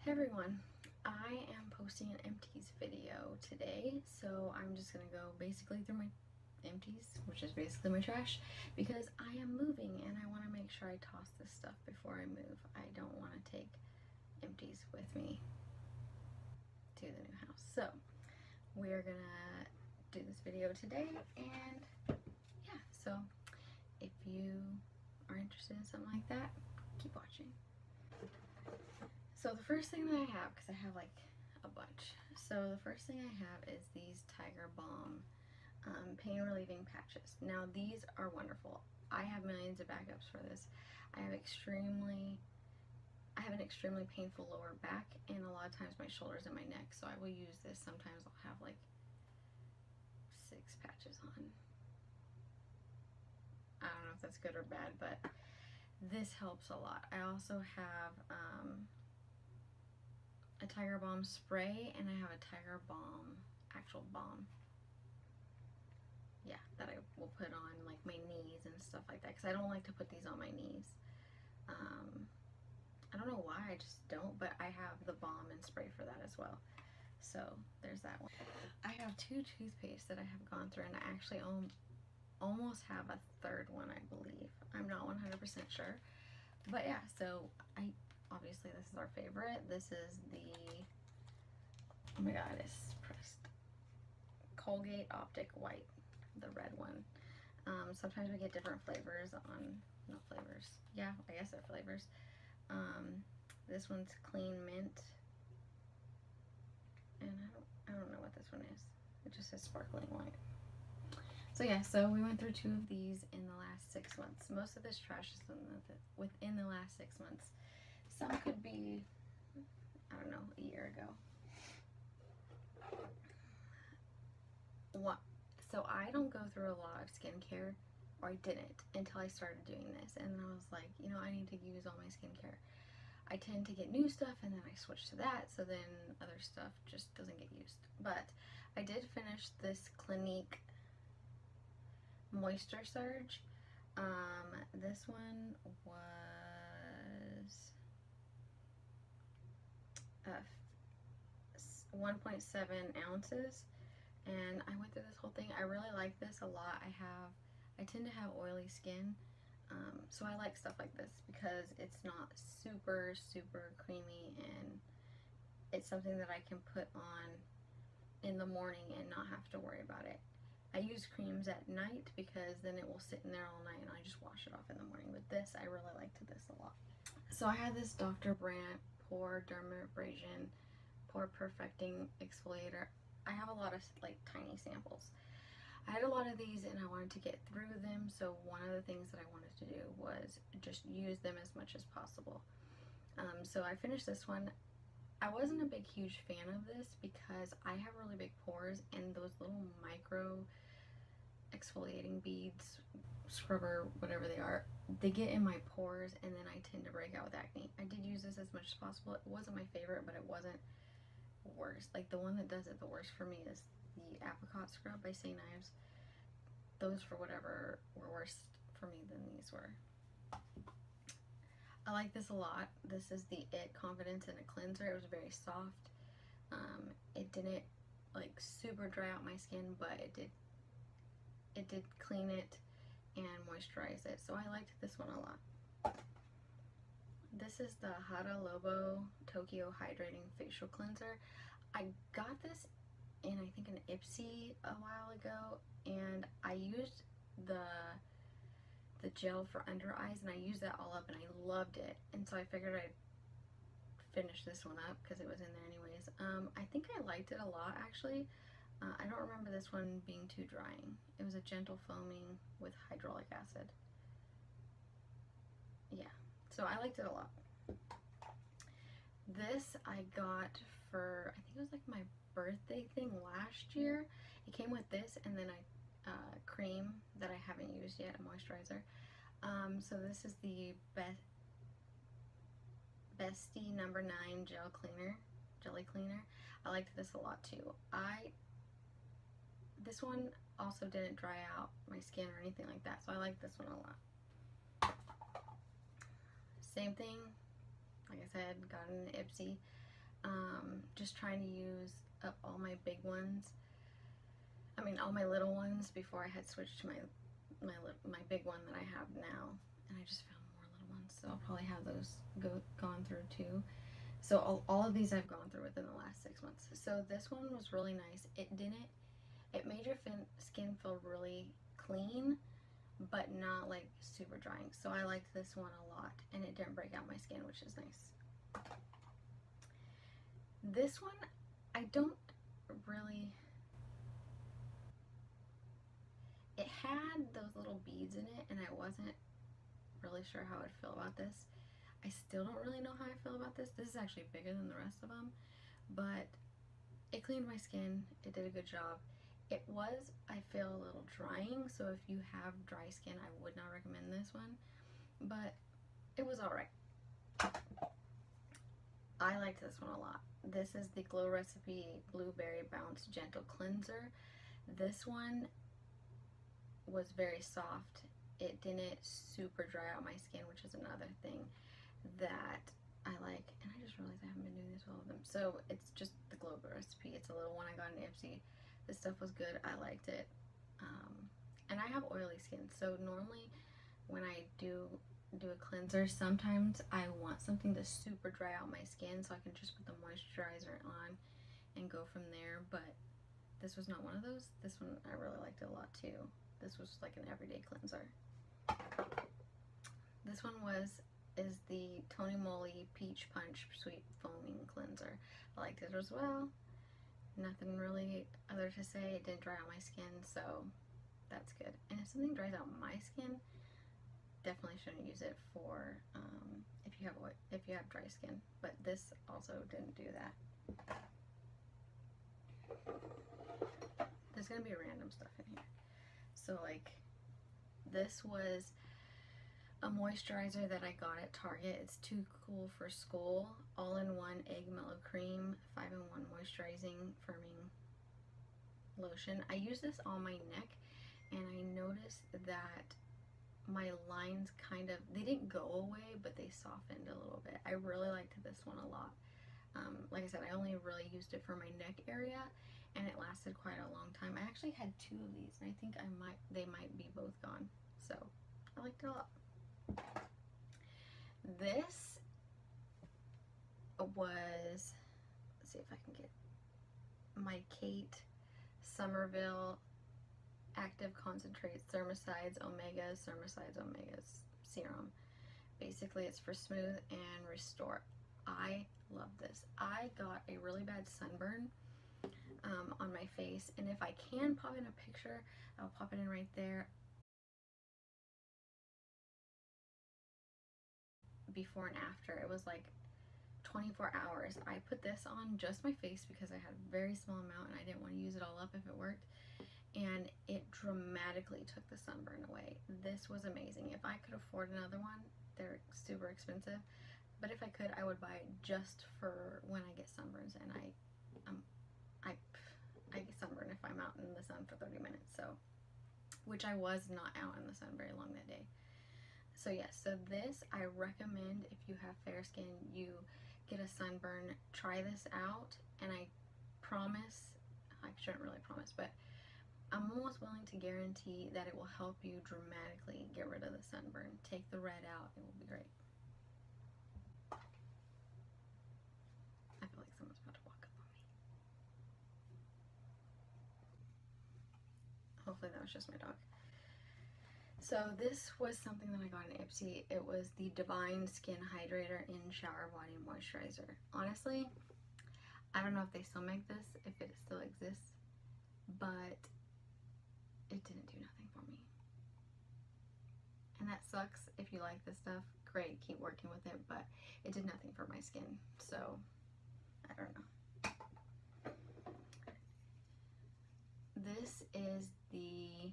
Hey everyone, I am posting an empties video today, so I'm just gonna go basically through my empties, which is basically my trash, because I am moving and I want to make sure I toss this stuff before I move. I don't want to take empties with me to the new house. So we're gonna do this video today, and yeah, so if you are interested in something like that, keep watching. So the first thing that I have, because I have like a bunch, so the first thing I have is these Tiger Balm pain relieving patches. Now these are wonderful. I have millions of backups for this. I have an extremely painful lower back, and a lot of times my shoulders and my neck, so I will use this. Sometimes I'll have like 6 patches on. I don't know if that's good or bad, but this helps a lot. I also have a Tiger Balm spray, and I have a Tiger Balm actual balm, yeah, that I will put on like my knees and stuff like that, because I don't like to put these on my knees. I don't know why, I just don't, but I have the balm and spray for that as well. So there's that one. I have 2 toothpastes that I have gone through, and I actually almost have a third one, I believe. I'm not 100% sure, but yeah, so obviously this is our favorite. This is the, oh my god, it's pressed, Colgate Optic White, the red one. Sometimes we get different flavors on, not flavors, yeah, I guess they're flavors. This one's clean mint, and I don't know what this one is. It just says sparkling white. So yeah, so we went through 2 of these in the last 6 months. Most of this trash is within the last 6 months. Some could be, I don't know, a year ago. So I don't go through a lot of skincare, or I didn't until I started doing this, and I was like, you know, I need to use all my skincare. I tend to get new stuff and then I switch to that, so then other stuff just doesn't get used. But I did finish this Clinique Moisture Surge. This one was 1.7 ounces, and I went through this whole thing. I really like this a lot. I tend to have oily skin, so I like stuff like this because it's not super creamy, and it's something that I can put on in the morning and not have to worry about it. I use creams at night because then it will sit in there all night and I just wash it off in the morning. But this, I really liked this a lot. So I had this Dr. Brandt Pore Dermabrasion Pore Perfecting Exfoliator. I have a lot of like tiny samples. I had a lot of these and I wanted to get through them, so one of the things that I wanted to do was just use them as much as possible. So I finished this one. I wasn't a big huge fan of this because I have really big pores, and those little micro exfoliating beads, scrubber, whatever they are, they get in my pores and then I tend to break out with acne. I did use this as much as possible. It wasn't my favorite, but it wasn't worse. Like, the one that does it the worst for me is the Apricot Scrub by St. Ives. Those, for whatever, were worse for me than these were. I like this a lot. This is the It Confidence in a Cleanser. It was very soft. It didn't like super dry out my skin, but it did clean it and moisturize it. So I liked this one a lot. This is the Hada Lobo Tokyo Hydrating Facial Cleanser. I got this in, I think, an Ipsy a while ago, and I used the gel for under eyes, and I used that all up and I loved it, and so I figured I'd finish this one up because it was in there anyways. I think I liked it a lot, actually. I don't remember this one being too drying. It was a gentle foaming with hyaluronic acid. Yeah, so I liked it a lot. This I got for, I think it was like my birthday thing last year. It came with this and then cream that I haven't used yet, a moisturizer. So this is the Bestie No. 9 Jelly Cleaner. I liked this a lot too. This one also didn't dry out my skin or anything like that, so I like this one a lot. Same thing, like I said, got an Ipsy. Just trying to use up all my big ones. I mean, all my little ones before I had switched to my big one that I have now. And I just found more little ones, so I'll probably have those gone through too. So all of these I've gone through within the last 6 months. So this one was really nice. It made your skin feel really clean, but not like super drying. So I liked this one a lot, and it didn't break out my skin, which is nice. This one, I don't really, it had those little beads in it, and I wasn't really sure how I'd feel about this. I still don't really know how I feel about this. This is actually bigger than the rest of them, but it cleaned my skin. It did a good job. It was, I feel, a little drying, so if you have dry skin, I would not recommend this one, but it was alright. I liked this one a lot. This is the Glow Recipe Blueberry Bounce Gentle Cleanser. This one was very soft. It didn't super dry out my skin, which is another thing that I like. And I just realized I haven't been doing this with all of them. So it's just the Glow Recipe. It's a little one I got in Empties. This stuff was good. I liked it. And I have oily skin, so normally when I do a cleanser, sometimes I want something to super dry out my skin so I can just put the moisturizer on and go from there, but this was not one of those. This one, I really liked it a lot too. This was like an everyday cleanser. This one is the Tony Moly Peach Punch Sweet Foaming Cleanser. I liked it as well. Nothing really other to say. It didn't dry out my skin, so that's good. And if something dries out my skin, definitely shouldn't use it for if you have dry skin. But this also didn't do that. There's gonna be random stuff in here. So like, this was a moisturizer that I got at Target. It's Too Cool for School All-in-One Egg Mellow Cream 5-in-1 Moisturizing Firming Lotion. I use this on my neck, and I noticed that my lines they didn't go away, but they softened a little bit. I really liked this one a lot. Like I said, I only really used it for my neck area, and it lasted quite a long time. I actually had 2 of these, and I think they might be both gone. So I liked it a lot. This was, let's see if I can get my Kate Somerville Active Concentrate Thermosides Omega Serum. Basically, it's for smooth and restore. I love this. I got a really bad sunburn on my face, and if I can pop in a picture, I'll pop it in right there. Before and after, it was like 24 hours. I put this on just my face because I had a very small amount and I didn't want to use it all up if it worked, and it dramatically took the sunburn away. This was amazing. If I could afford another one, they're super expensive, but if I could, I would buy it just for when I get sunburns, and I get sunburn if I'm out in the sun for 30 minutes, so, which I was not out in the sun very long that day. So yes, so this I recommend if you have fair skin, you get a sunburn, try this out, and I promise, I shouldn't really promise, but I'm almost willing to guarantee that it will help you dramatically get rid of the sunburn. Take the red out, it will be great. I feel like someone's about to walk up on me. Hopefully that was just my dog. So this was something that I got in Ipsy. It was the Divine Skin Hydrator in Shower Body Moisturizer. Honestly, I don't know if they still make this, if it still exists, but it didn't do nothing for me. And that sucks. If you like this stuff, great, keep working with it, but it did nothing for my skin, so I don't know. This is the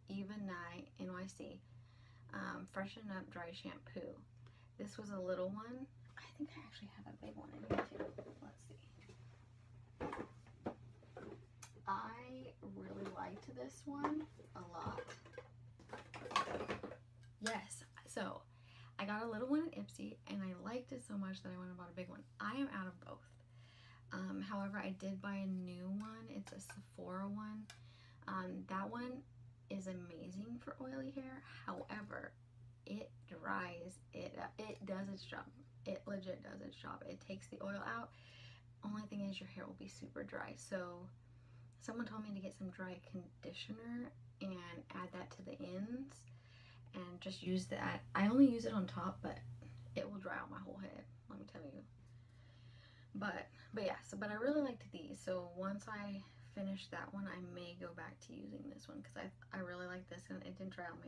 Even Night NYC Freshen Up Dry Shampoo. This was a little one. I think I actually have a big one in here too. Let's see. I really liked this one a lot. Yes, so I got a little one at Ipsy, and I liked it so much that I went and bought a big one. I am out of both. However, I did buy a new one. It's a Sephora one. That one is amazing for oily hair. However, it dries it up. It does its job. It legit does its job. It takes the oil out. Only thing is your hair will be super dry. So someone told me to get some dry conditioner and add that to the ends and just use that. I only use it on top, but it will dry out my whole head, let me tell you. But yeah, but I really liked these. So once I finish that one, I may go back to using this one because I really like this, and it didn't dry out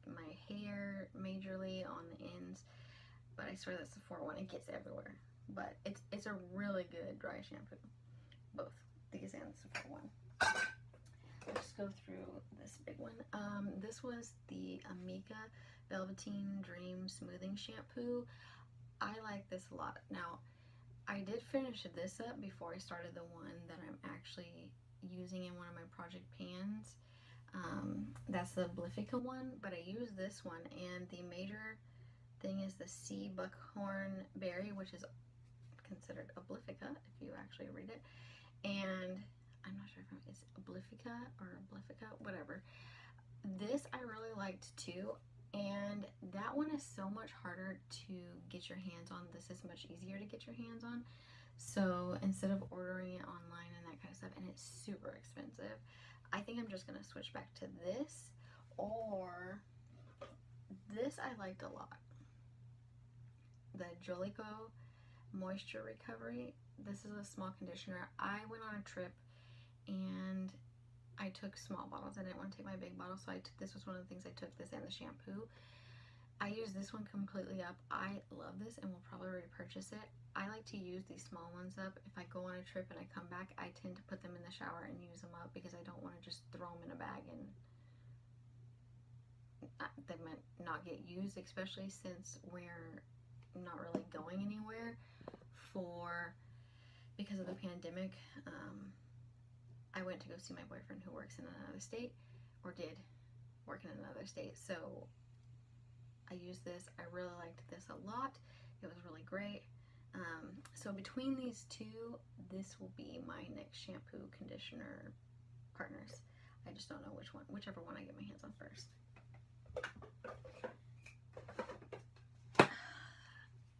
my hair majorly on the ends. But I swear that's the Sephora one. It gets everywhere. But it's a really good dry shampoo. Both these and the Sephora one. Let's just go through this big one. This was the Amika Velveteen Dream Smoothing Shampoo. I like this a lot. Now, I did finish this up before I started the one that I'm actually using in one of my project pans. That's the Blifica one, but I use this one, and the major thing is the sea buckhorn berry, which is considered a Blifica if you actually read it. And I'm not sure if it's Blifica or Blifica, whatever. This I really liked too, and that one is so much harder to get your hands on. This is much easier to get your hands on. So instead of ordering it online and that kind of stuff, and it's super expensive, I think I'm just gonna switch back to this, or this I liked a lot. The Jolico Moisture Recovery. This is a small conditioner. I went on a trip and I took small bottles. I didn't want to take my big bottle, so this was one of the things I took, this and the shampoo. I used this one completely up. I love this and will probably repurchase it. I like to use these small ones up. If I go on a trip and I come back, I tend to put them in the shower and use them up because I don't want to just throw them in a bag and they might not get used, especially since we're not really going anywhere because of the pandemic. I went to go see my boyfriend who works in another state, or did work in another state, so I used this. I really liked this a lot. It was really great. So between these two, this will be my next shampoo conditioner partners. I just don't know whichever one I get my hands on first.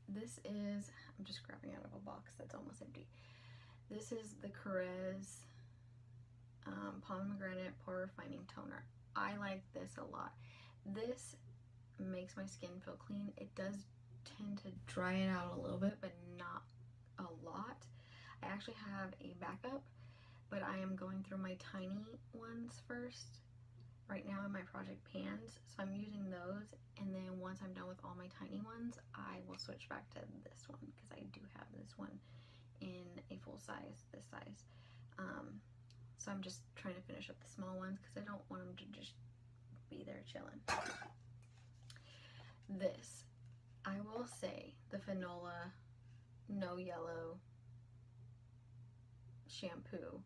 This is, I'm just grabbing out of a box that's almost empty. This is the Caress Pomegranate Pore Refining Toner. I like this a lot. This makes my skin feel clean. It does tend to dry it out a little bit, but not a lot. I actually have a backup, but I am going through my tiny ones first right now in my project pans, so I'm using those, and then once I'm done with all my tiny ones, I will switch back to this one because I do have this one in a full size, this size. So I'm just trying to finish up the small ones because I don't want them to just be there chilling. This, I will say, the Fanola No Yellow shampoo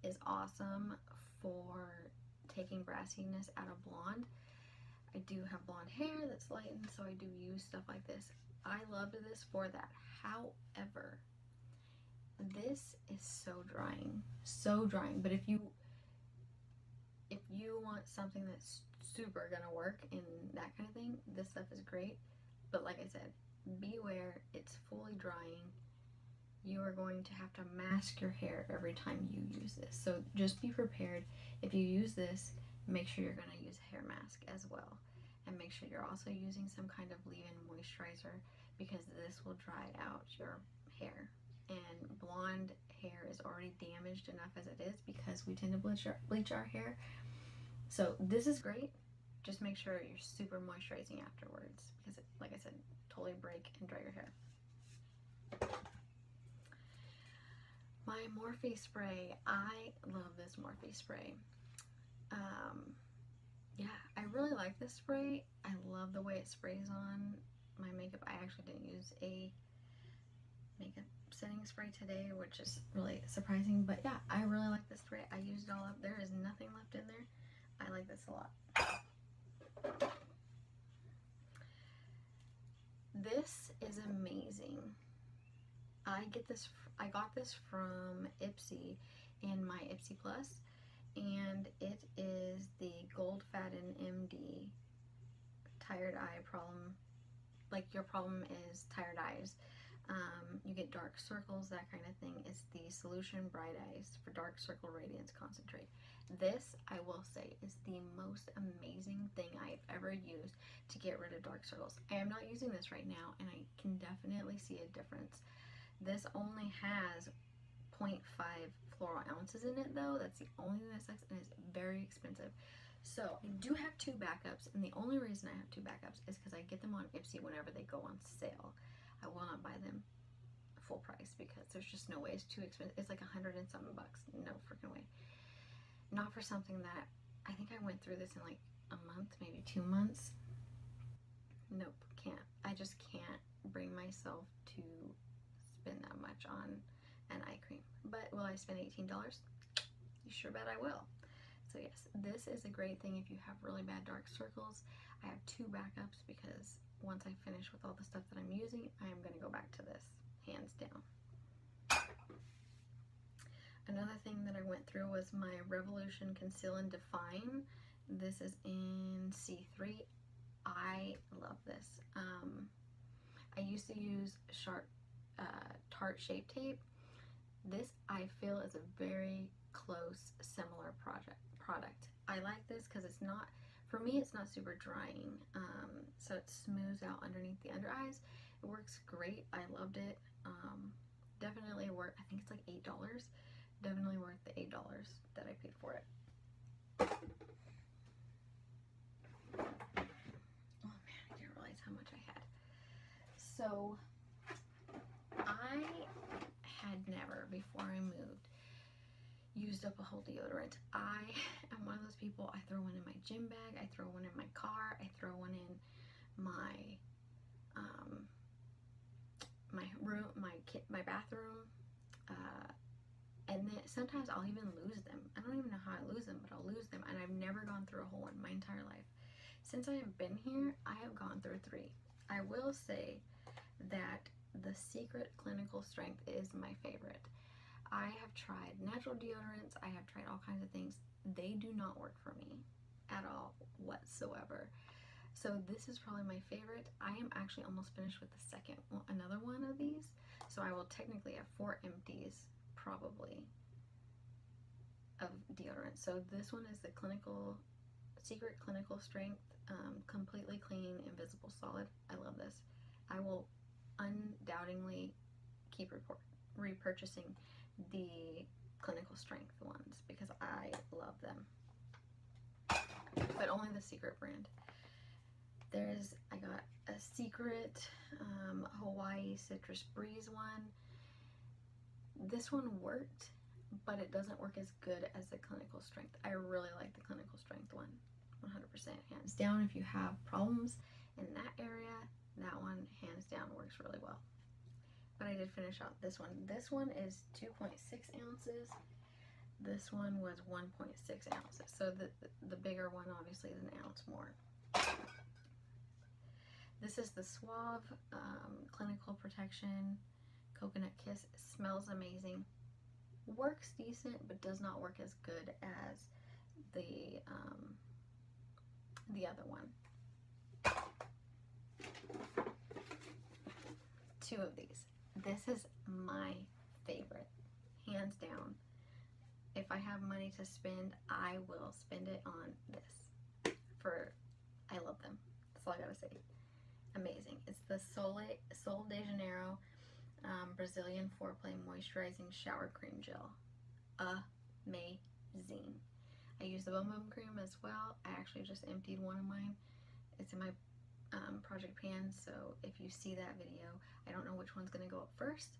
is awesome for taking brassiness out of blonde. I do have blonde hair that's lightened, so I do use stuff like this. I loved this for that. However, this is so drying, but if you want something that's super gonna work and that kind of thing, this stuff is great. But like I said, beware, it's fully drying. You are going to have to mask your hair every time you use this, so just be prepared. If you use this, make sure you're going to use a hair mask as well, and make sure you're also using some kind of leave-in moisturizer because this will dry out your hair, and blonde hair is already damaged enough as it is because we tend to bleach our hair. So this is great. Just make sure you're super moisturizing afterwards because it, like I said, totally break and dry your hair. My Morphe spray. I love this Morphe spray. Yeah, I really like this spray. I love the way it sprays on my makeup. I actually didn't use a makeup setting spray today, which is really surprising, but yeah, I really like this spray. I used it all up. There is nothing left in there. I like this a lot. This is amazing. I got this from Ipsy in my Ipsy Plus, and it is the Gold Fatten MD tired eye problem. Like, your problem is tired eyes. You get dark circles, that kind of thing. It's the Solution Bright Eyes for Dark Circle Radiance Concentrate. This, I will say, is the most amazing thing I've ever used to get rid of dark circles. I am not using this right now, and I can definitely see a difference. This only has 0.5 floral ounces in it, though. That's the only thing that sucks, and it's very expensive. So I do have 2 backups, and the only reason I have 2 backups is because I get them on Ipsy whenever they go on sale. I will not buy them full price because there's just no way. It's too expensive. It's like $100 and something bucks. No freaking way. Not for something that I think I went through this in like a month, maybe 2 months. Nope, can't. I just can't bring myself to spend that much on an eye cream. But will I spend $18? You sure bet I will. So yes, this is a great thing if you have really bad dark circles. I have 2 backups because once I finish with all the stuff that I'm using, I am going to go back to this, hands down. Another thing that I went through was my Revolution Conceal and Define. This is in C3. I love this. I used to use Tarte Shape Tape. This, I feel, is a very close, similar product. I like this because it's not, for me, it's not super drying. So it smooths out underneath the under eyes. It works great. I loved it. Definitely worth, I think it's like $8. Definitely worth the $8 that I paid for it. Oh man, I didn't realize how much I had. So I had never, before I moved, used up a whole deodorant. I am one of those people, I throw one in my gym bag, I throw one in my car, I throw one in my my bathroom, and then sometimes I'll even lose them. I don't even know how I lose them, but I'll lose them, and I've never gone through a whole one my entire life. Since I have been here, I have gone through 3. I will say that the Secret Clinical Strength is my favorite. I have tried natural deodorants, I have tried all kinds of things. They do not work for me at all whatsoever. So this is probably my favorite. I am actually almost finished with the another one of these. So I will technically have 4 empties probably of deodorant. So this one is the Secret Clinical Strength, completely clean, invisible solid. I love this. I will undoubtedly keep repurchasing the Clinical Strength ones because I love them, but only the Secret brand. I got a Secret Hawaii Citrus Breeze one. This one worked, but it doesn't work as good as the Clinical Strength. I really like the Clinical Strength one, 100% hands down. If you have problems in that area, that one hands down works really well. But I did finish out this one. This one is 2.6 ounces. This one was 1.6 ounces. So the bigger one obviously is an ounce more. This is the Suave Clinical Protection Coconut Kiss. It smells amazing. Works decent, but does not work as good as the other one. 2 of these. This is my favorite, hands down. If I have money to spend, I will spend it on this. I love them. That's all I gotta say. Amazing. It's the Sol de Janeiro Brazilian Foreplay Moisturizing Shower Cream Gel. Amazing. I use the Balm cream as well. I actually just emptied one of mine. It's in my project pan, so if you see that video, I don't know which one's gonna go up first,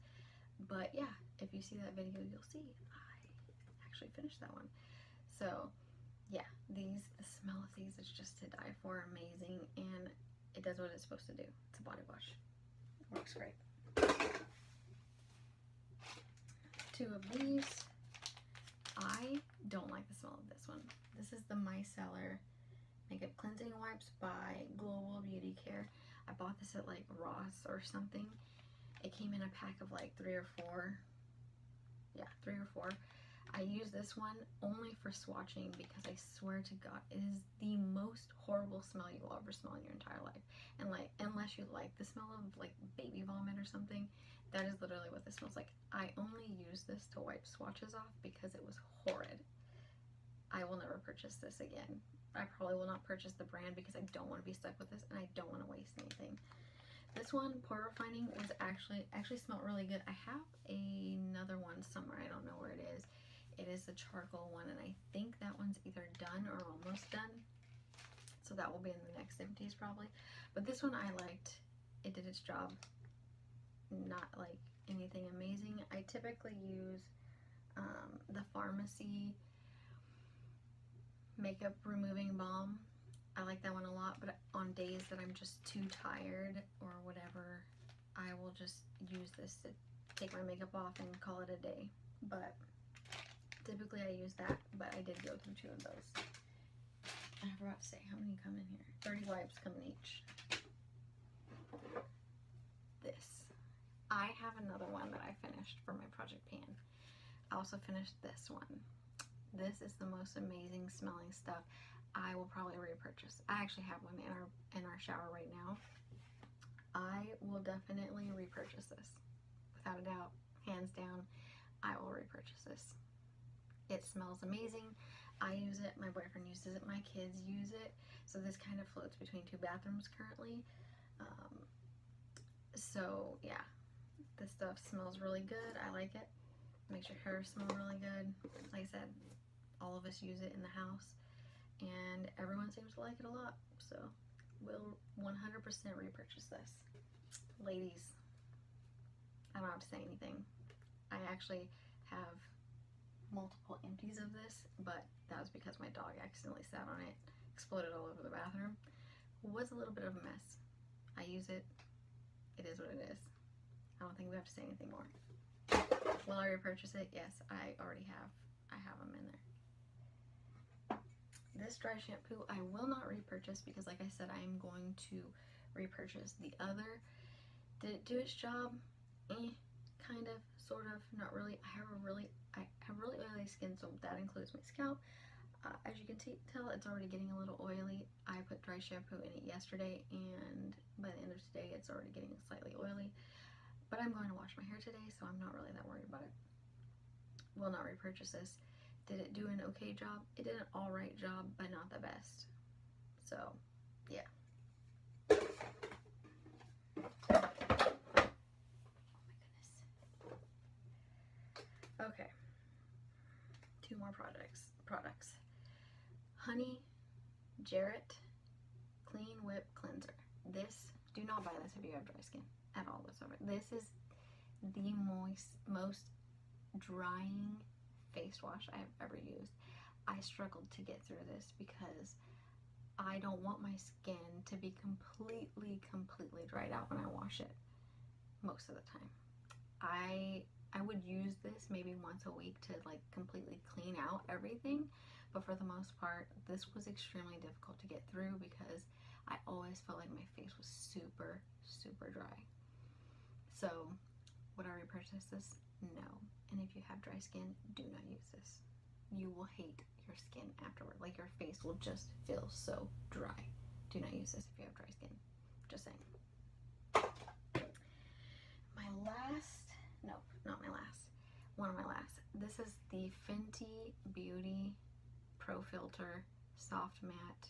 but yeah, if you see that video, you'll see I actually finished that one. So yeah, the smell of these is just to die for. Amazing, and it does what it's supposed to do. It's a body wash. It works great. 2 of these. I don't like the smell of this one. This is the Micellar Makeup Cleansing Wipes by Global Beauty Care. I bought this at like Ross or something, It came in a pack of like 3 or 4. Yeah, 3 or 4. I use this one only for swatching because I swear to God, it is the most horrible smell you will ever smell in your entire life. And like, unless you like the smell of like baby vomit or something, that is literally what this smells like. I only use this to wipe swatches off because it was horrid. I will never purchase this again. I probably will not purchase the brand because I don't want to be stuck with this and I don't want to waste anything. This one, Pore Refining, was actually smelled really good. I have another one somewhere. I don't know where it is. It is the charcoal one, and I think that one's either done or almost done. So that will be in the next Empties probably. But this one I liked. It did its job. Not like anything amazing. I typically use the Pharmacy Makeup Removing Balm. I like that one a lot, but on days that I'm just too tired or whatever, I will just use this to take my makeup off and call it a day. But typically I use that, but I did go through 2 of those. I forgot to say how many come in here. 30 wipes come in each. This. I have another one that I finished for my project pan. I also finished this one. This is the most amazing smelling stuff. I will probably repurchase. I actually have one in our shower right now. I will definitely repurchase this. Without a doubt, hands down, I will repurchase this. It smells amazing. I use it, my boyfriend uses it, my kids use it. So this kind of floats between 2 bathrooms currently. So yeah, this stuff smells really good. I like it. Makes your hair smell really good. Like I said, all of us use it in the house. And everyone seems to like it a lot, so we'll 100% repurchase this. Ladies, I don't have to say anything. I actually have multiple empties of this, but that was because my dog accidentally sat on it, exploded all over the bathroom. It was a little bit of a mess. I use it. It is what it is. I don't think we have to say anything more. Will I repurchase it? Yes, I already have. I have them in there. This dry shampoo I will not repurchase because, like I said, I am going to repurchase the other. Did it do its job? Kind of, sort of, not really. I have really oily skin, so that includes my scalp. As you can tell, it's already getting a little oily. I put dry shampoo in it yesterday, and by the end of today, it's already getting slightly oily. But I'm going to wash my hair today, so I'm not really that worried about it. Will not repurchase this. Did it do an okay job? It did an alright job, but not the best. So, yeah. Oh my goodness. Okay. 2 more products. Honey Jarrett Clean Whip Cleanser. This, do not buy this if you have dry skin at all whatsoever. This is the most drying face wash I have ever used. I struggled to get through this because I don't want my skin to be completely dried out when I wash it most of the time. I would use this maybe once a week to like completely clean out everything, but for the most part this was extremely difficult to get through because I always felt like my face was super dry. So would I repurchase this? No. And if you have dry skin, do not use this. You will hate your skin afterward. Like your face will just feel so dry. Do not use this if you have dry skin. Just saying. One of my last. This is the Fenty Beauty Pro Filter Soft Matte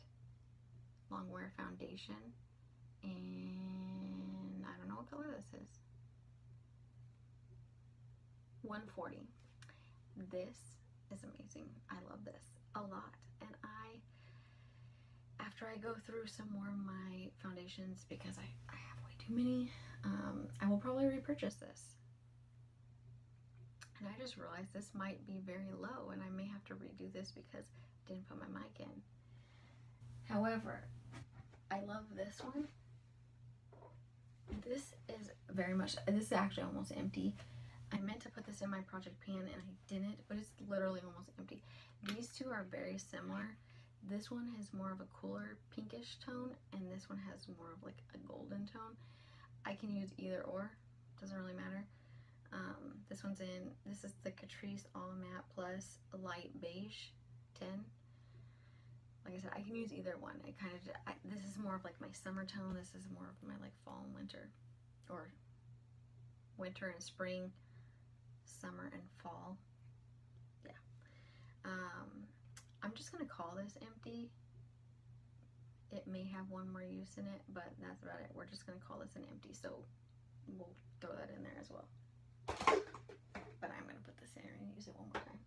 Longwear Foundation. And I don't know what color this is. 140. This is amazing. I love this a lot. And after I go through some more of my foundations, because I have way too many, I will probably repurchase this. And I just realized this might be very low and I may have to redo this because I didn't put my mic in. However, I love this one. This is actually almost empty. I meant to put this in my project pan and I didn't, but it's literally almost empty. These two are very similar. This one has more of a cooler pinkish tone and this one has more of like a golden tone. I can use either or. doesn't really matter. This one's in, this is the Catrice All Matte Plus Light Beige 10. Like I said, I can use either one. This is more of like my summer tone. This is more of my like fall and winter, or winter and spring, summer and fall. Yeah. I'm just gonna call this Empty. It may have one more use in it, but that's about it. We're just gonna call this an Empty, so we'll throw that in there as well. But I'm gonna put this in and use it one more time.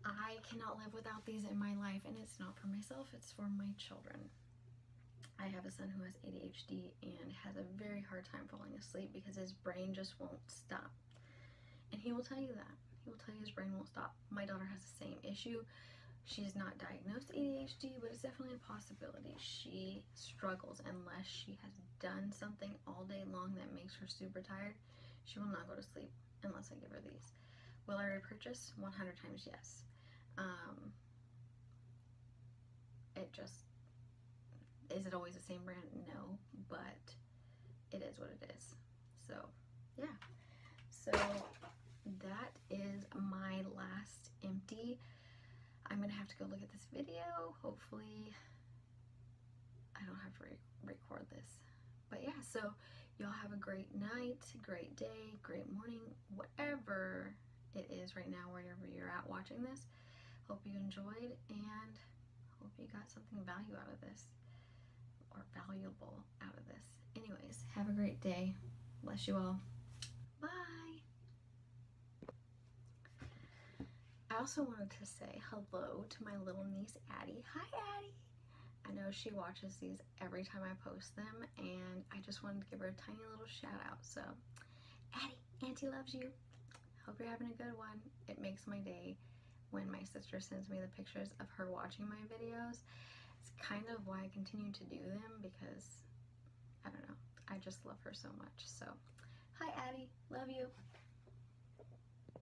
I cannot live without these in my life, and it's not for myself, it's for my children. I have a son who has ADHD and has a very hard time falling asleep because his brain just won't stop. And he will tell you that. He will tell you his brain won't stop. My daughter has the same issue. She's not diagnosed ADHD, but it's definitely a possibility. She struggles unless she has done something all day long that makes her super tired. She will not go to sleep unless I give her these. Will I repurchase? 100 times yes. Is it always the same brand? No, but it is what it is. So, yeah. So, that is my last Empty. I'm gonna have to go look at this video. Hopefully, I don't have to record this. But yeah, so y'all have a great night, great day, great morning, whatever it is right now, wherever you're at watching this. Hope you enjoyed and hope you got something value out of this, or valuable out of this. Anyways, have a great day. Bless you all. Bye. I also wanted to say hello to my little niece, Addy. Hi, Addy. I know she watches these every time I post them, and I just wanted to give her a tiny little shout out. So, Addy, Auntie loves you. Hope you're having a good one. It makes my day when my sister sends me the pictures of her watching my videos. It's kind of why I continue to do them, because, I don't know, I just love her so much. So, hi, Addy. Love you.